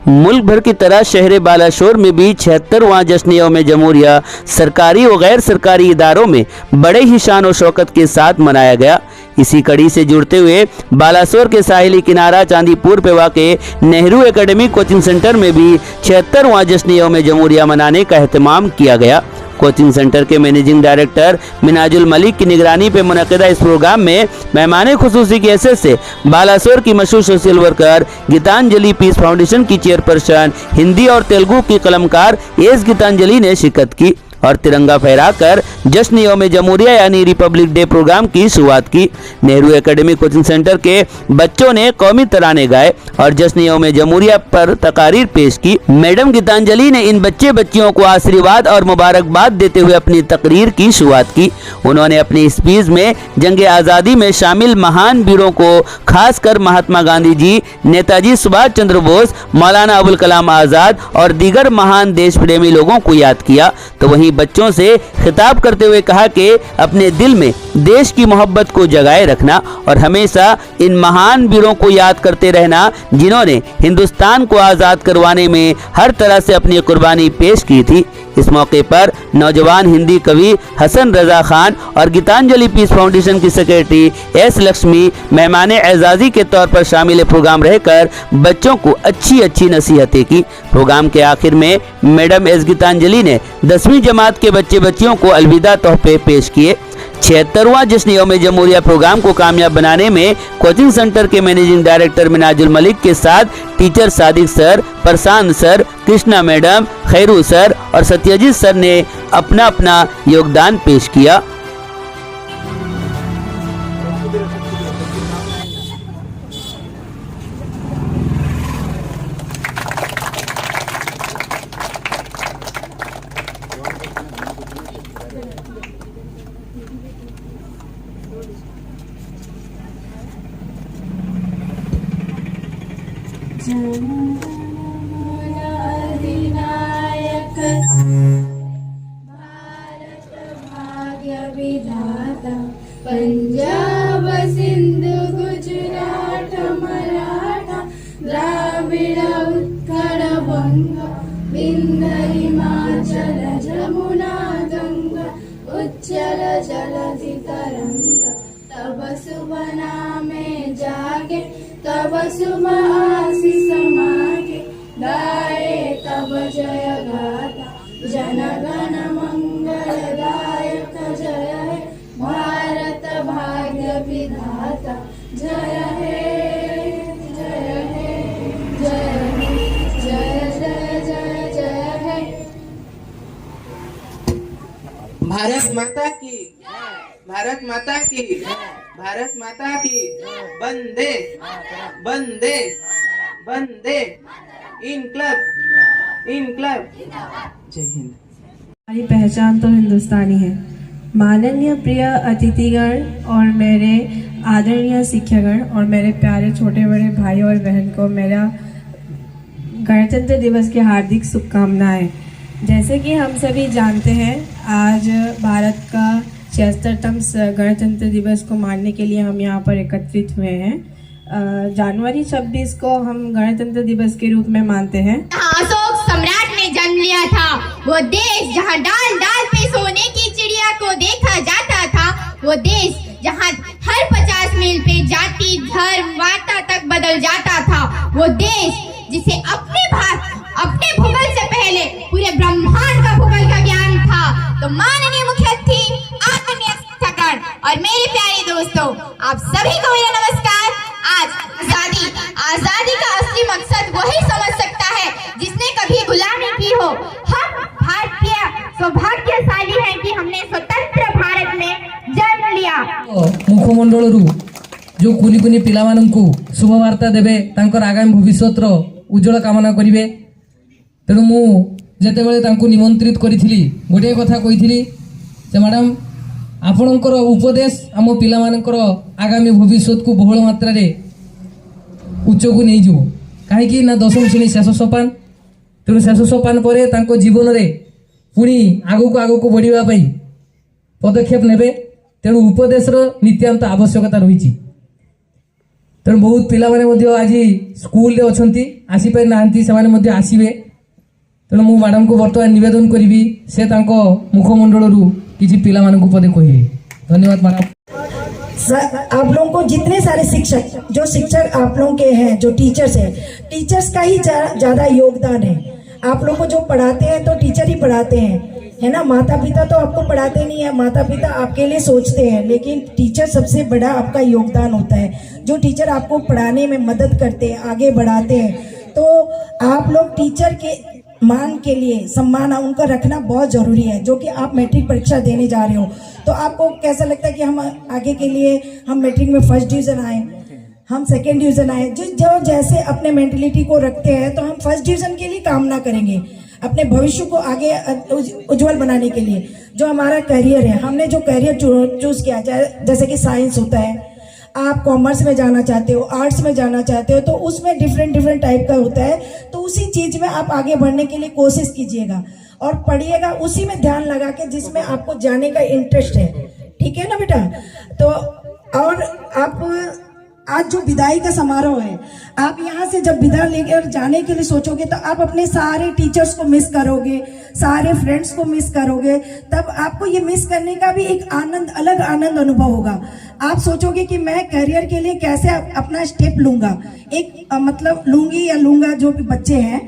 मुल्क भर की तरह शहर बालाशोर में भी 76वां जश्न यौम जमहूरिया सरकारी और गैर सरकारी इदारों में बड़े ही शान और शौकत के साथ मनाया गया। इसी कड़ी से जुड़ते हुए बालासोर के साहिली किनारा चांदीपुर पे वाक़े नेहरू एकेडमिक कोचिंग सेंटर में भी 76वां जश्न यौम जमहूरिया मनाने का एहतमाम किया गया। कोचिंग सेंटर के मैनेजिंग डायरेक्टर मिनाजुल मलिक की निगरानी पे मुनक़िदा इस प्रोग्राम में मेहमान खुसूसी की हैसियत से बालासोर की मशहूर social worker Geetanjali Peace Foundation की चेयरपर्सन हिंदी और तेलुगु की कलमकार एस गीतांजलि ने शिरकत की और तिरंगा फहराकर जश्न यौम जमहूरिया यानी रिपब्लिक डे प्रोग्राम की शुरुआत की। नेहरू एकेडमिक कोचिंग सेंटर के बच्चों ने कौमी तराने गाए और जश्न यौम जमहूरिया पर तकारीर पेश की। मैडम गीतांजलि ने इन बच्चे बच्चियों को आशीर्वाद और मुबारकबाद देते हुए अपनी तकरीर की शुरुआत की। उन्होंने अपनी स्पीच में जंग आज़ादी में शामिल महान वीरों को, खासकर महात्मा गांधी जी, नेताजी सुभाष चंद्र बोस, मौलाना अबुल कलाम आज़ाद और दीगर महान देश प्रेमी लोगों को याद किया। तो वहीं बच्चों से खिताब करते हुए कहा कि अपने दिल में देश की मोहब्बत को जगाए रखना और हमेशा इन महान वीरों को याद करते रहना जिन्होंने हिंदुस्तान को आज़ाद करवाने में हर तरह से अपनी कुर्बानी पेश की थी। इस मौके पर नौजवान हिंदी कवि हसन रजा खान और गीतांजलि पीस फाउंडेशन की सेक्रेटरी एस लक्ष्मी मेहमान एजाजी के तौर पर शामिल प्रोग्राम रहकर बच्चों को अच्छी नसीहतें की। प्रोग्राम के आखिर में मैडम एस गीतांजलि ने 10वीं जमात के बच्चे बच्चियों को अलविदा तोहफे पेश किए। 76वां जश्न यौम जमहूरिया प्रोग्राम को कामयाब बनाने में कोचिंग सेंटर के मैनेजिंग डायरेक्टर मिनाजुल मलिक के साथ टीचर सादिक सर, प्रशांत सर, कृष्णा मैडम, खैरू सर और सत्यजीत सर ने अपना अपना योगदान पेश किया। अधिनायक भारत भाग्य विधाता पंजाब सिंध गुजरात मराठा द्राविड़ उत्कल बंग विंध्य हिमाचल जमुना गंगा उच्चल जलधि तरंग तब शुभ नामे जागे तब शुभ आशीष मागे गाए तब जय गाथा जन गण मंगलदायक जय हे भारत भाग्य विधाता जय हे जय हे जय हे जय जय जय जय हे। भारत माता की, भारत माता की, भारत माता की, वंदे वंदे वंदे इनकलाब इनकलाब। जय हिंद। हमारी पहचान तो हिंदुस्तानी है। माननीय प्रिय अतिथिगण और मेरे आदरणीय शिक्षकगण और मेरे प्यारे छोटे बड़े भाई और बहन को मेरा गणतंत्र दिवस की हार्दिक शुभकामनाएं। जैसे कि हम सभी जानते हैं, आज भारत का 76वां गणतंत्र दिवस को मानने के लिए हम यहाँ पर एकत्रित हुए हैं। जनवरी 26 को हम गणतंत्र दिवस के रूप में मानते हैं। अशोक सम्राट ने जन्म लिया था, वो देश जहाँ डाल डाल पे सोने की चिड़िया को देखा जाता था, वो देश जहाँ हर 50 मील पे जाति धर्म वार्ता तक बदल जाता था, वो देश जिसे अपने भूगोल से पहले पूरे ब्रह्मांड का भूगोल का ज्ञान था। तो माननीय मुख्य अतिथि, आदरणीय शिक्षकगण और मेरे प्यारे दोस्तों, आप सभी को मेरा नमस्कार। आज आजादी का असली मकसद वही समझ सकता है जिसने कभी गुलामी की हो। हम भारतीय सौभाग्यशाली हैं कि हमने स्वतंत्र भारत में जन्म लिया। मुखमंडल जो कुनी कुनी पिला माननकु शुभ वार्ता देबे, तांकर आगामी भविष्यतर उज्जवल कामना करिवे। तेणु मु जेतेबेले तांकु निमंत्रित करिथिली गोटे कथा कहिथिली जे मैडम आपणकर उपदेश आम पिला मानकर आगामी भविष्यत को बहुल मात्रा रे उच्च को नहीं जीव कहीं ना 10वीं श्रेणी शेष सोपान। तेणु शेष सोपान पर तांको जीवन रे पुणी आगु को बढ़िया पदक्षेप नेबे। तेणु उपदेशर नित्यांत आवश्यकता रही। ତେଣୁ ବହୁତ ପିଲାମାନେ ମଧ୍ୟ ଆଜି ସ୍କୁଲରେ ଅଛନ୍ତି, ଆସିପାରିନାହାନ୍ତି, ସେମାନେ ମଧ୍ୟ ଆସିବେ। ତେଣୁ ମୁଁ ମ୍ୟାଡ଼ାମକୁ ବର୍ତ୍ତମାନ ନିବେଦନ କରିବି ସେ ତାଙ୍କ ମୁଖମଣ୍ଡଳରୁ କିଛି ପିଲାମାନଙ୍କୁ ପଦେ କହିବେ। ଧନ୍ୟବାଦ ମ୍ୟାଡ଼ାମ। आप लोगों को जितने सारे शिक्षक जो शिक्षक आप लोगों के हैं, जो टीचर्स हैं, टीचर्स का ही ज़्यादा योगदान है। आप लोगों को जो पढ़ाते हैं तो टीचर ही पढ़ाते हैं, है ना। माता पिता तो आपको पढ़ाते नहीं है, माता पिता आपके लिए सोचते हैं, लेकिन टीचर सबसे बड़ा आपका योगदान होता है। जो टीचर आपको पढ़ाने में मदद करते हैं, आगे बढ़ाते हैं, तो आप लोग टीचर के मान के लिए सम्मान उनका रखना बहुत ज़रूरी है। जो कि आप मैट्रिक परीक्षा देने जा रहे हो तो आपको कैसा लगता है कि हम आगे के लिए हम मैट्रिक में फर्स्ट डिवीज़न आए, हम सेकेंड डिवीज़न आए। जो जैसे अपने मेंटलिटी को रखते हैं तो हम फर्स्ट डिवीज़न के लिए कामना करेंगे, अपने भविष्य को आगे उज्जवल बनाने के लिए। जो हमारा करियर है, हमने जो करियर चूज़ किया, जैसे कि साइंस होता है, आप कॉमर्स में जाना चाहते हो, आर्ट्स में जाना चाहते हो, तो उसमें डिफरेंट टाइप का होता है। तो उसी चीज़ में आप आगे बढ़ने के लिए कोशिश कीजिएगा और पढ़िएगा उसी में ध्यान लगा के जिसमें आपको जाने का इंटरेस्ट है। ठीक है ना बेटा। तो और आप आज जो विदाई का समारोह है, आप यहाँ से जब विदा लेकर जाने के लिए सोचोगे तो आप अपने सारे टीचर्स को मिस करोगे, सारे फ्रेंड्स को मिस करोगे। तब आपको ये मिस करने का भी एक आनंद, अलग आनंद अनुभव होगा। आप सोचोगे कि मैं करियर के लिए कैसे अपना स्टेप लूँगा, एक मतलब लूँगी या लूँगा, जो भी बच्चे हैं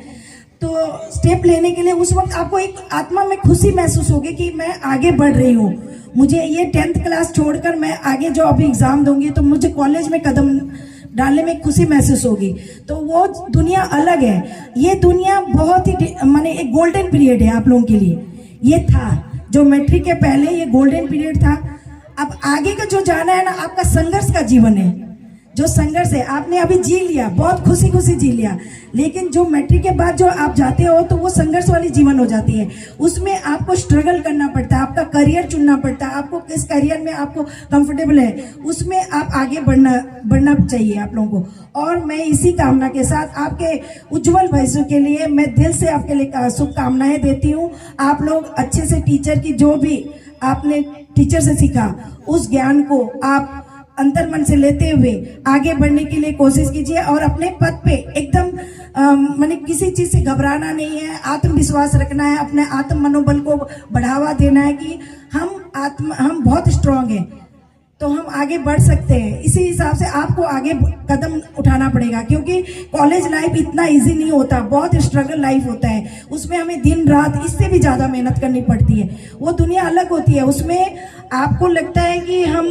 तो स्टेप लेने के लिए उस वक्त आपको एक आत्मा में खुशी महसूस होगी कि मैं आगे बढ़ रही हूँ। मुझे ये 10th क्लास छोड़कर मैं आगे जो अभी एग्ज़ाम दूंगी तो मुझे कॉलेज में कदम डालने में खुशी महसूस होगी। तो वो दुनिया अलग है। ये दुनिया बहुत ही माने एक गोल्डन पीरियड है आप लोगों के लिए। ये था जो मैट्रिक के पहले ये गोल्डन पीरियड था। अब आगे का जो जाना है ना, आपका संघर्ष का जीवन है। जो संघर्ष है आपने अभी जी लिया, बहुत खुशी खुशी जी लिया, लेकिन जो मैट्रिक के बाद जो आप जाते हो तो वो संघर्ष वाली जीवन हो जाती है। उसमें आपको स्ट्रगल करना पड़ता है, आपका करियर चुनना पड़ता है, आपको किस करियर में आपको कंफर्टेबल है उसमें आप आगे बढ़ना चाहिए आप लोगों को। और मैं इसी कामना के साथ आपके उज्जवल भविष्य के लिए मैं दिल से आपके लिए शुभकामनाएं देती हूँ। आप लोग अच्छे से टीचर की जो भी आपने टीचर से सीखा उस ज्ञान को आप अंतर मन से लेते हुए आगे बढ़ने के लिए कोशिश कीजिए और अपने पद पे एकदम माने किसी चीज़ से घबराना नहीं है, आत्मविश्वास रखना है, अपने आत्म मनोबल को बढ़ावा देना है कि हम बहुत स्ट्रांग हैं तो हम आगे बढ़ सकते हैं। इसी हिसाब से आपको आगे कदम उठाना पड़ेगा, क्योंकि कॉलेज लाइफ इतना इजी नहीं होता, बहुत स्ट्रगल लाइफ होता है। उसमें हमें दिन रात इससे भी ज़्यादा मेहनत करनी पड़ती है। वो दुनिया अलग होती है। उसमें आपको लगता है कि हम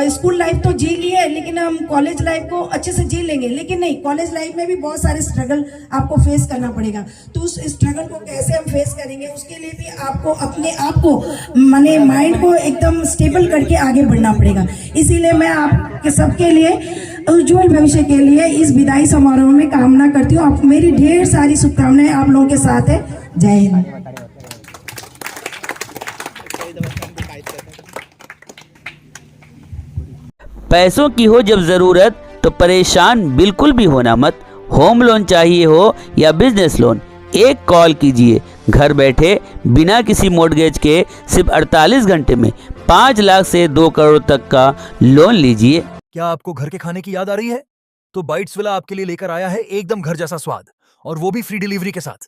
स्कूल लाइफ तो जी लिए लेकिन हम कॉलेज लाइफ को अच्छे से जी लेंगे, लेकिन नहीं, कॉलेज लाइफ में भी बहुत सारे स्ट्रगल आपको फेस करना पड़ेगा। तो उस स्ट्रगल को कैसे हम फेस करेंगे उसके लिए भी आपको अपने आप को माने माइंड को एकदम स्टेबल करके आगे बढ़ना पड़ेगा। इसीलिए मैं आपके सबके लिए उज्जवल भविष्य के लिए इस विदाई समारोह में कामना करती हूँ। आप मेरी ढेर सारी शुभकामनाएं आप लोगों के साथ है। जय हिंद। पैसों की हो जब ज़रूरत तो परेशान बिल्कुल भी होना मत। होम लोन चाहिए हो या बिजनेस लोन, एक कॉल कीजिए। घर बैठे बिना किसी मॉर्गेज के सिर्फ 48 घंटे में 5 लाख से 2 करोड़ तक का लोन लीजिए। क्या आपको घर के खाने की याद आ रही है? तो बाइट्स विला आपके लिए लेकर आया है एकदम घर जैसा स्वाद, और वो भी फ्री डिलीवरी के साथ।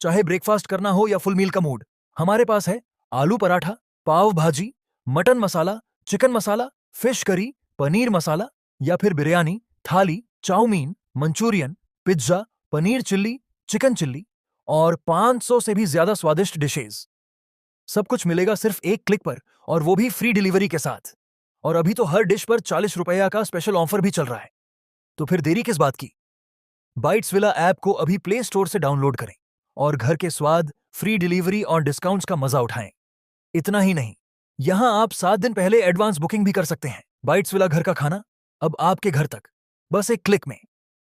चाहे ब्रेकफास्ट करना हो या फुल मील का मूड, हमारे पास है आलू paratha, pav bhaji, mutton masala, chicken masala, fish curry, paneer masala या फिर biryani, thali, chow mein, Manchurian, pizza, paneer chilli, chicken chilli और 500 से भी ज्यादा स्वादिष्ट डिशेज। सब कुछ मिलेगा सिर्फ एक क्लिक पर, और वो भी फ्री डिलीवरी के साथ। और अभी तो हर डिश पर 40 रुपया का स्पेशल ऑफर भी चल रहा है। तो फिर देरी किस बात की? बाइट्स विला ऐप को अभी प्ले स्टोर से डाउनलोड करें और घर के स्वाद, फ्री डिलीवरी और डिस्काउंट्स का मजा उठाएं। इतना ही नहीं, यहां आप 7 दिन पहले एडवांस बुकिंग भी कर सकते हैं। बाइट्स विला घर का खाना अब आपके घर तक, बस एक क्लिक में।